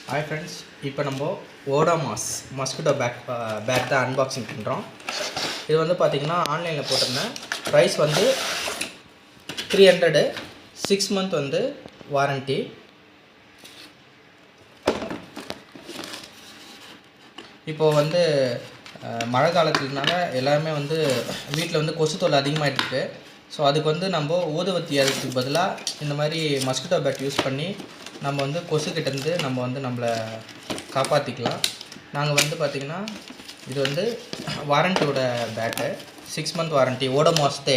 Hi friends, இப்போ நம்ம Odomos mosquito bat தான் அன்பாக்சிங் பண்ணுறோம். இது வந்து பார்த்திங்கன்னா ஆன்லைனில் போட்டிருந்தேன். ப்ரைஸ் வந்து 300, 6 month வந்து வாரண்ட்டி. இப்போது வந்து மழை காலத்துலனால எல்லாருமே வந்து வீட்டில் வந்து கொசு தொல்லை அதிகமாகிட்டுருக்கு. ஸோ அதுக்கு வந்து நம்ம ஊதுவத்தி அதுக்கு பதிலாக இந்த மாதிரி மஸ்கிட்டோ பேட் யூஸ் பண்ணி நம்ம வந்து கொசுக்கிட்டேருந்து நம்ம வந்து நம்மளை காப்பாற்றிக்கலாம். நாங்கள் வந்து பார்த்திங்கன்னா இது வந்து வாரண்ட்டியோட பேட்டு, 6 month வாரண்ட்டி. ஓடோமாஸ்தே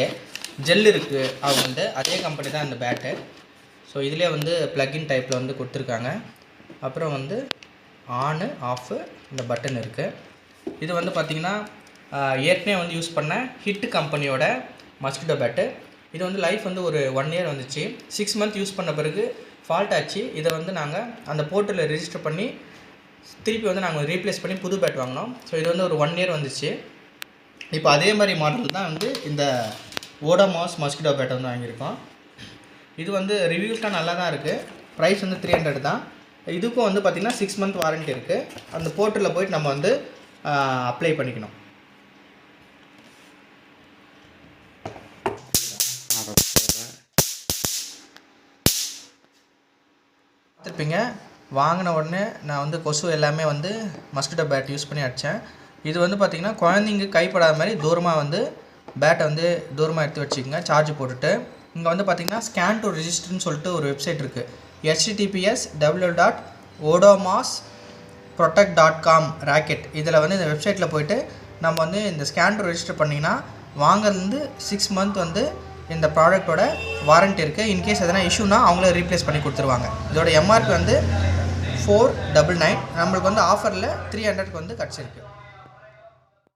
ஜெல் இருக்குது அவங்கள்ட்ட, அதே கம்பெனி தான் இந்த பேட்டு. ஸோ இதிலே வந்து ப்ளக்இன் டைப்பில் வந்து கொடுத்துருக்காங்க. அப்புறம் வந்து ஆனு ஆஃபு இந்த பட்டன் இருக்குது. இது வந்து பார்த்திங்கன்னா ஏற்கனவே வந்து யூஸ் பண்ண ஹிட் கம்பெனியோட மஸ்கிட்டோ பேட்டு. இது வந்து லைஃப் வந்து ஒரு 1 year வந்துச்சு. 6 month யூஸ் பண்ண பிறகு ஃபால்ட் ஆச்சு. இதை வந்து நாங்கள் அந்த போர்ட்டலில் ரெஜிஸ்டர் பண்ணி திருப்பி வந்து நாங்கள் ரீப்ளேஸ் பண்ணி புது பேட் வாங்கினோம். ஸோ இது வந்து ஒரு 1 year வந்துச்சு. இப்போ அதே மாதிரி மாடல் தான் வந்து இந்த ஓடோமாஸ் மஸ்கிட்டோ பேட்டை வந்து வாங்கியிருக்கோம். இது வந்து ரிவ்யூஸ்லாம் நல்லா தான் இருக்குது. ப்ரைஸ் வந்து 300 தான். இதுக்கும் வந்து பார்த்திங்கன்னா 6 month வாரண்ட்டி இருக்குது. அந்த போர்ட்டலில் போய்ட்டு நம்ம வந்து அப்ளை பண்ணிக்கணும். பார்த்துருப்பீங்க, வாங்கின உடனே நான் வந்து கொசு எல்லாமே வந்து மஸ்கிட்டோ பேட் யூஸ் பண்ணி அடித்தேன். இது வந்து பார்த்திங்கன்னா குழந்தைங்க கைப்படாத மாதிரி தூரமாக வந்து பேட்டை வந்து தூரமாக எடுத்து வச்சுக்கோங்க சார்ஜ் போட்டுட்டு. இங்கே வந்து பார்த்திங்கன்னா ஸ்கேன் டு ரிஜிஸ்டர்னு சொல்லிட்டு ஒரு வெப்சைட் இருக்குது. https://www.odomasprotect.com rocket. இதில் வந்து இந்த வெப்சைட்டில் போய்ட்டு நம்ம வந்து இந்த ஸ்கேன் டு ரெஜிஸ்டர் பண்ணிங்கன்னா வாங்கிறதுலேருந்து 6 month வந்து இந்த ப்ராடக்டோட வாரண்ட்டி இருக்குது. இன்கேஸ் எதனா இஷ்யூனா அவங்களே ரீப்ளேஸ் பண்ணி கொடுத்துருவாங்க. இதோட எம்ஆர்பி வந்து 499. நம்மளுக்கு வந்து ஆஃபரில் 300க்கு வந்து கிடச்சிருக்கு.